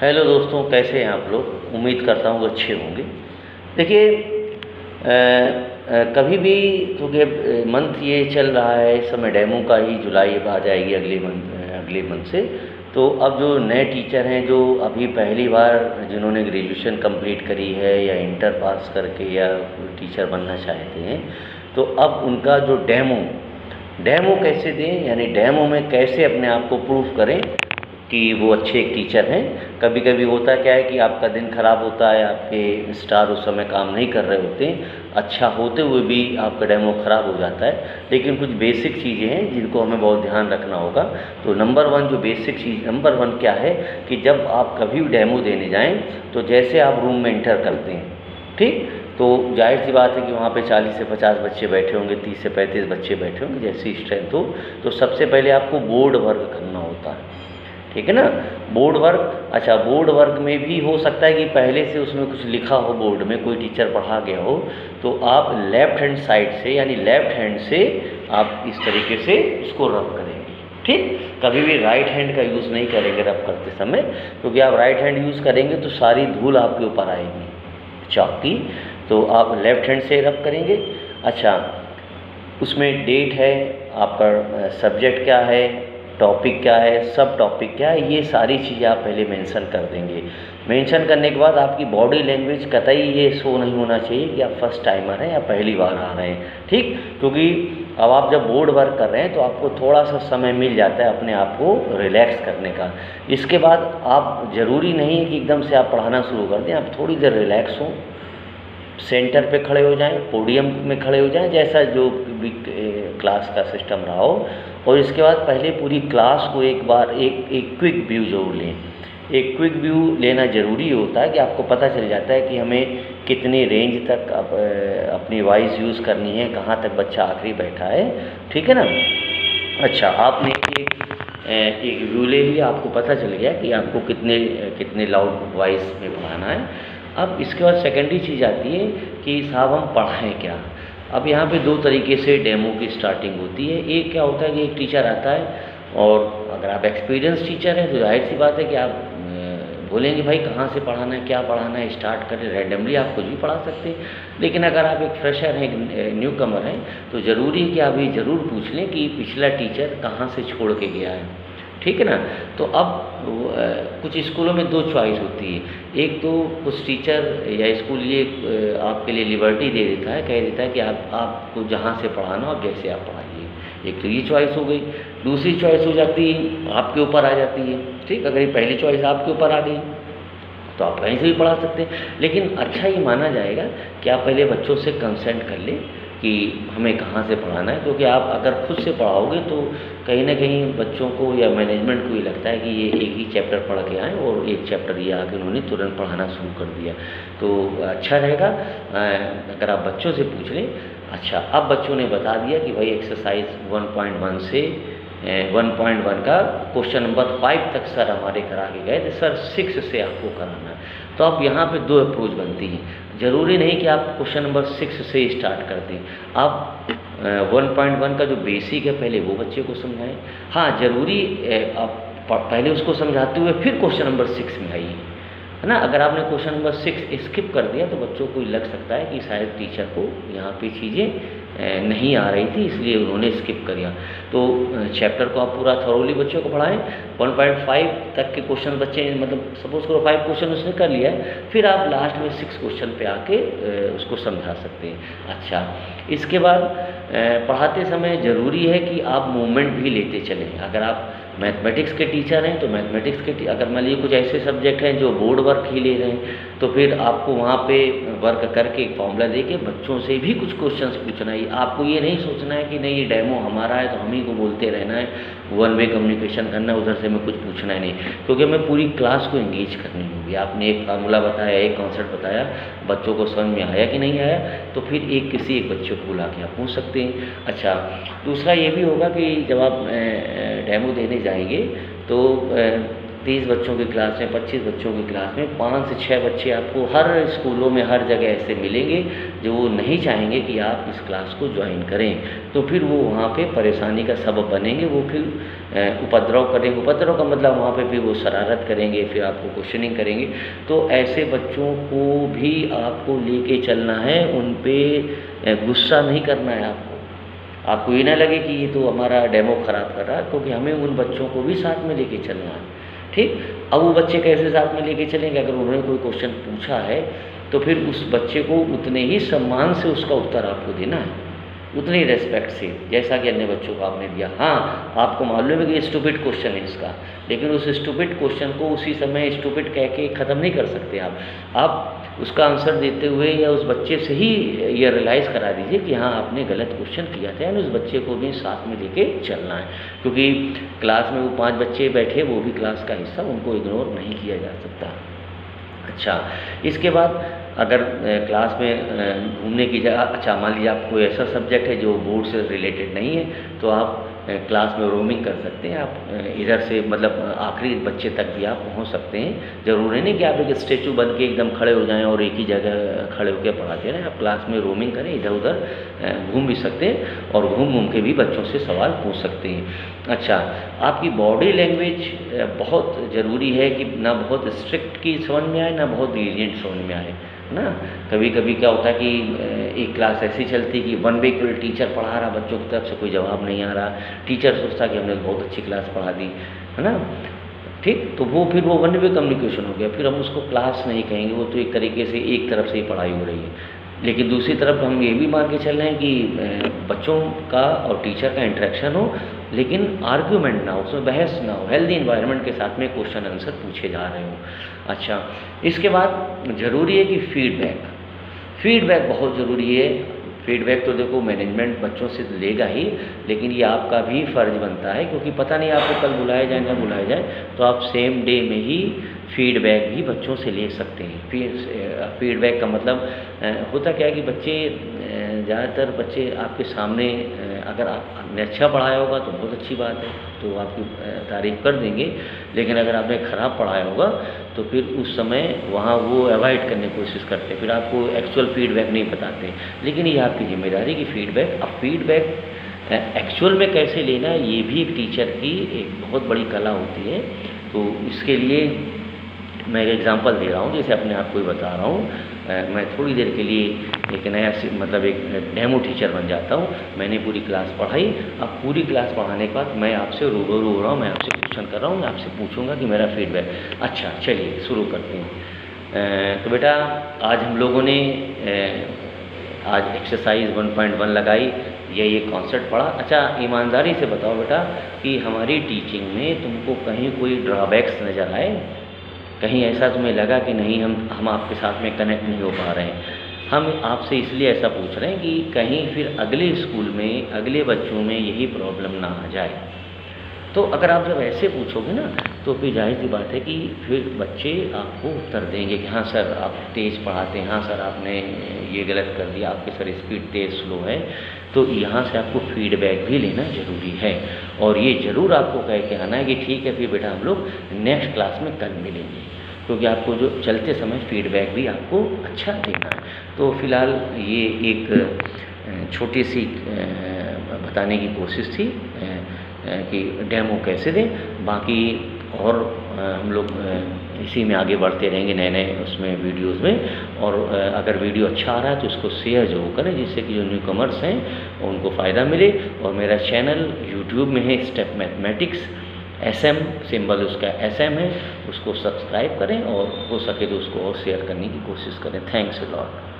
Hello दोस्तों, कैसे हैं आप लोग। उम्मीद करता हूँ अच्छे होंगे। देखिए, कभी भी क्योंकि मंथ ये चल रहा है, इस समय डेमो का ही जुलाई अब आ जाएगी अगले मंथ से। तो अब जो नए टीचर हैं, जो अभी पहली बार जिन्होंने ग्रेजुएशन कंप्लीट करी है या इंटर पास करके या टीचर बनना चाहते हैं, तो अब उनका जो डेमो कैसे दें, यानी डेमो में कैसे अपने आप को प्रूफ करें कि वो अच्छे एक टीचर हैं। कभी कभी होता क्या है कि आपका दिन ख़राब होता है, आपके स्टार उस समय काम नहीं कर रहे होते हैं, अच्छा होते हुए भी आपका डेमो ख़राब हो जाता है। लेकिन कुछ बेसिक चीज़ें हैं जिनको हमें बहुत ध्यान रखना होगा। तो नंबर वन क्या है कि जब आप कभी भी डेमो देने जाएं, तो जैसे आप रूम में एंटर करते हैं, ठीक, तो जाहिर सी बात है कि वहाँ पे 40 से 50 बच्चे बैठे होंगे, 30 से 35 बच्चे बैठे होंगे, जैसी स्ट्रेंथ हो। तो सबसे पहले आपको बोर्ड वर्क करना होता है, ठीक है ना। बोर्ड वर्क, अच्छा, बोर्ड वर्क में भी हो सकता है कि पहले से उसमें कुछ लिखा हो, बोर्ड में कोई टीचर पढ़ा गया हो, तो आप लेफ़्ट हैंड साइड से यानी लेफ़्ट हैंड से आप इस तरीके से उसको रब करेंगे, ठीक। कभी भी राइट हैंड का यूज़ नहीं करेंगे रब करते समय, क्योंकि आप राइट हैंड यूज़ करेंगे तो सारी धूल आपके ऊपर आएगी चॉक की। तो आप लेफ़्ट हैंड से रब करेंगे। अच्छा, उसमें डेट है, आपका सब्जेक्ट क्या है, टॉपिक क्या है, सब टॉपिक क्या है, ये सारी चीज़ें आप पहले मेंशन कर देंगे। मेंशन करने के बाद आपकी बॉडी लैंग्वेज कतई ये शो नहीं होना चाहिए कि आप फर्स्ट टाइमर हैं या पहली बार आ रहे हैं, ठीक। क्योंकि अब आप जब बोर्ड वर्क कर रहे हैं तो आपको थोड़ा सा समय मिल जाता है अपने आप को रिलैक्स करने का। इसके बाद आप ज़रूरी नहीं है कि एकदम से आप पढ़ाना शुरू कर दें, आप थोड़ी देर रिलैक्स हों, सेंटर पे खड़े हो जाएं, पोडियम में खड़े हो जाएं, जैसा जो भी क्लास का सिस्टम रहा हो। और इसके बाद पहले पूरी क्लास को एक बार एक क्विक व्यू ज़रूर लें। एक क्विक व्यू लेना ज़रूरी होता है कि आपको पता चल जाता है कि हमें कितनी रेंज तक अपनी वॉइस यूज़ करनी है, कहाँ तक बच्चा आखिरी बैठा है, ठीक है ना। अच्छा, आपने एक व्यू ले लिया, आपको पता चल गया कि आपको कितने लाउड वॉइस में पढ़ाना है। अब इसके बाद सेकेंडरी चीज़ आती है कि साहब हम पढ़ाएँ क्या। अब यहाँ पे दो तरीके से डेमो की स्टार्टिंग होती है। एक क्या होता है कि एक टीचर आता है, और अगर आप एक्सपीरियंस टीचर हैं तो जाहिर सी बात है कि आप बोलेंगे भाई कहाँ से पढ़ाना है, क्या पढ़ाना है, स्टार्ट करें। रैंडमली आप कुछ भी पढ़ा सकते हैं। लेकिन अगर आप एक फ्रेशर हैं, एक न्यू कमर हैं, तो ज़रूरी है कि आप ये ज़रूर पूछ लें कि पिछला टीचर कहाँ से छोड़ के गया है, ठीक है ना। तो अब कुछ स्कूलों में दो चॉइस होती है। एक तो कुछ टीचर या स्कूल ये आपके लिए लिबर्टी दे देता है, कह देता है कि आपको जहाँ से पढ़ाना हो आप जैसे आप पढ़ाइए। एक तो ये चॉइस हो गई। दूसरी चॉइस हो जाती है आपके ऊपर आ जाती है, ठीक। अगर ये पहली चॉइस आपके ऊपर आ गई तो आप कहीं से भी पढ़ा सकते हैं। लेकिन अच्छा ये माना जाएगा कि आप पहले बच्चों से कंसेंट कर लें कि हमें कहाँ से पढ़ाना है, क्योंकि आप अगर खुद से पढ़ाओगे तो कहीं ना कहीं बच्चों को या मैनेजमेंट को ये लगता है कि ये एक ही चैप्टर पढ़ के आए और एक चैप्टर ये आके उन्होंने तुरंत पढ़ाना शुरू कर दिया। तो अच्छा रहेगा अगर आप बच्चों से पूछ लें। अच्छा, अब बच्चों ने बता दिया कि भाई एक्सरसाइज 1.1 से 1.1 का क्वेश्चन नंबर 5 तक सर हमारे करा के गए थे, सर 6 से आपको कराना है। तो अब यहाँ पे दो अप्रोच बनती हैं। ज़रूरी नहीं कि आप क्वेश्चन नंबर 6 से स्टार्ट कर दें। आप 1.1 का जो बेसिक है पहले वो बच्चे को समझाएं। हाँ, ज़रूरी आप पहले उसको समझाते हुए फिर क्वेश्चन नंबर 6 में आइए, है ना। अगर आपने क्वेश्चन नंबर 6 स्किप कर दिया तो बच्चों को लग सकता है कि शायद टीचर को यहाँ पे चीज़ें नहीं आ रही थी, इसलिए उन्होंने स्किप कर दिया। तो चैप्टर को आप पूरा थॉरोली बच्चों को पढ़ाएं। 1.5 तक के क्वेश्चन बच्चे, मतलब सपोज करो 5 क्वेश्चन उसने कर लिया है, फिर आप लास्ट में 6 क्वेश्चन पे आके उसको समझा सकते हैं। अच्छा, इसके बाद पढ़ाते समय ज़रूरी है कि आप मूवमेंट भी लेते चलें। अगर आप मैथमेटिक्स के टीचर हैं तो मैथमेटिक्स के अगर मान लीजिए कुछ ऐसे सब्जेक्ट हैं जो बोर्ड वर्क ही ले रहे हैं, तो फिर आपको वहाँ पे वर्क करके एक फॉर्मूला देके बच्चों से भी कुछ क्वेश्चंस पूछना है। आपको ये नहीं सोचना है कि नहीं ये डेमो हमारा है तो हम ही को बोलते रहना है, वन वे कम्युनिकेशन करना है, उधर से हमें कुछ पूछना ही नहीं, क्योंकि हमें पूरी क्लास को इंगेज करनी होगी। आपने एक फार्मूला बताया, एक कॉन्सेप्ट बताया, बच्चों को समझ में आया कि नहीं आया, तो फिर किसी एक बच्चे को बुला के आप पूछ सकते हैं। अच्छा, दूसरा ये भी होगा कि जब आप डेमो देने जाएंगे तो 30 बच्चों की क्लास में, 25 बच्चों की क्लास में 5 से 6 बच्चे आपको हर स्कूलों में हर जगह ऐसे मिलेंगे जो वो नहीं चाहेंगे कि आप इस क्लास को ज्वाइन करें। तो फिर वो वहाँ पे परेशानी का सबब बनेंगे। वो फिर उपद्रव करेंगे, उपद्रव का मतलब वहाँ पे भी वो शरारत करेंगे, फिर आपको क्वेश्चनिंग करेंगे, तो ऐसे बच्चों को भी आपको लेके चलना है, उन पे गुस्सा नहीं करना है आपको ये ना लगे कि ये तो हमारा डेमो ख़राब कर रहा है, क्योंकि हमें उन बच्चों को भी साथ में लेके चलना है। ठीक, अब वो बच्चे कैसे साथ में लेके चलेंगे? अगर उन्होंने कोई क्वेश्चन पूछा है तो फिर उस बच्चे को उतने ही सम्मान से उसका उत्तर आपको देना है, उतनी ही रेस्पेक्ट से जैसा कि अन्य बच्चों को आपने दिया। हाँ, आपको मालूम है कि स्टूपिड क्वेश्चन है इसका, लेकिन उस स्टूपिड क्वेश्चन को उसी समय स्टूपिड कह के ख़त्म नहीं कर सकते आप उसका आंसर देते हुए या उस बच्चे से ही ये रियलाइज़ करा दीजिए कि हाँ, आपने गलत क्वेश्चन किया था, यानी उस बच्चे को भी साथ में लेके चलना है, क्योंकि क्लास में वो 5 बच्चे बैठे, वो भी क्लास का हिस्सा, उनको इग्नोर नहीं किया जा सकता। अच्छा, इसके बाद अगर क्लास में घूमने की जगह, अच्छा मान लीजिए आप कोई ऐसा सब्जेक्ट है जो बोर्ड से रिलेटेड नहीं है, तो आप क्लास में रोमिंग कर सकते हैं। आप इधर से मतलब आखिरी बच्चे तक भी आप पहुंच सकते हैं। ज़रूरी नहीं कि आप एक स्टेचू बन के एकदम खड़े हो जाएं और एक ही जगह खड़े होकर पढ़ाते रहें। आप क्लास में रोमिंग करें, इधर उधर घूम भी सकते हैं और घूम घूम के भी बच्चों से सवाल पूछ सकते हैं। अच्छा, आपकी बॉडी लैंग्वेज बहुत ज़रूरी है कि ना बहुत स्ट्रिक्ट की समझ में आए, ना बहुत लीनिएंट समझ में आए ना। कभी कभी क्या होता है कि एक क्लास ऐसी चलती कि वन वे केवल टीचर पढ़ा रहा, बच्चों की तरफ से कोई जवाब नहीं आ रहा, टीचर सोचता कि हमने बहुत अच्छी क्लास पढ़ा दी, है ना। ठीक, तो वो फिर वो वन वे कम्युनिकेशन हो गया, फिर हम उसको क्लास नहीं कहेंगे, वो तो एक तरीके से एक तरफ से ही पढ़ाई हो रही है। लेकिन दूसरी तरफ हम ये भी मान के चल रहे हैं कि बच्चों का और टीचर का इंटरेक्शन हो, लेकिन आर्ग्यूमेंट ना हो, उसमें बहस ना हो, हेल्दी इन्वायरमेंट के साथ में क्वेश्चन आंसर पूछे जा रहे हो। अच्छा, इसके बाद ज़रूरी है कि फीडबैक बहुत ज़रूरी है। फीडबैक तो देखो मैनेजमेंट बच्चों से लेगा ही, लेकिन ये आपका भी फ़र्ज़ बनता है, क्योंकि पता नहीं आपको कल बुलाया जाए ना बुलाया जाए, तो आप सेम डे में ही फीडबैक भी बच्चों से ले सकते हैं। फीडबैक का मतलब होता क्या है कि बच्चे ज़्यादातर बच्चे आपके सामने, अगर आपने अच्छा पढ़ाया होगा तो बहुत अच्छी बात है, तो आपकी तारीफ़ कर देंगे, लेकिन अगर आपने ख़राब पढ़ाया होगा तो फिर उस समय वहाँ वो अवॉइड करने की कोशिश करते हैं, फिर आपको एक्चुअल फीडबैक नहीं बताते। लेकिन ये आपकी जिम्मेदारी कि फीडबैक एक्चुअल में कैसे लेना है, ये भी एक टीचर की एक बहुत बड़ी कला होती है। तो इसके लिए मैं एक एग्जांपल दे रहा हूँ, जैसे अपने आप को ही बता रहा हूँ। मैं थोड़ी देर के लिए एक नया मतलब एक डेमो टीचर बन जाता हूँ। मैंने पूरी क्लास पढ़ाई, अब पूरी क्लास पढ़ाने के बाद मैं आपसे रूबरू हो रहा हूँ, मैं आपसे क्वेश्चन कर रहा हूँ, मैं आपसे पूछूंगा कि मेरा फीडबैक। अच्छा, चलिए शुरू करते हैं। तो बेटा आज हम लोगों ने आज एक्सरसाइज 1.1 लगाई, ये कॉन्सेप्ट पढ़ा। अच्छा, ईमानदारी से बताओ बेटा कि हमारी टीचिंग में तुमको कहीं कोई ड्रॉबैक्स नज़र आए? कहीं ऐसा तुम्हें लगा कि नहीं हम आपके साथ में कनेक्ट नहीं हो पा रहे हैं? हम आपसे इसलिए ऐसा पूछ रहे हैं कि कहीं फिर अगले स्कूल में अगले बच्चों में यही प्रॉब्लम ना आ जाए। तो अगर आप जब ऐसे पूछोगे ना, तो फिर जाहिर सी बात है कि फिर बच्चे आपको उत्तर देंगे कि हाँ सर आप तेज़ पढ़ाते हैं, हाँ सर आपने ये गलत कर दिया, आपके सर स्पीड तेज़ स्लो है। तो यहाँ से आपको फीडबैक भी लेना ज़रूरी है, और ये ज़रूर आपको कह के आना है कि ठीक है फिर बेटा हम लोग नेक्स्ट क्लास में कल मिलेंगे, क्योंकि आपको जो चलते समय फीडबैक भी आपको अच्छा देना है। तो फ़िलहाल ये एक छोटी सी बताने की कोशिश थी कि डेमो कैसे दें। बाकी और हम लोग इसी में आगे बढ़ते रहेंगे नए नए उसमें वीडियोस में। और अगर वीडियो अच्छा आ रहा है तो इसको शेयर जरूर करें, जिससे कि जो न्यू कमर्स हैं उनको फ़ायदा मिले। और मेरा चैनल यूट्यूब में है स्टेप मैथमेटिक्स, SM सिंबल उसका SM है, उसको सब्सक्राइब करें और हो सके तो उसको और शेयर करने की कोशिश करें। Thanks a lot.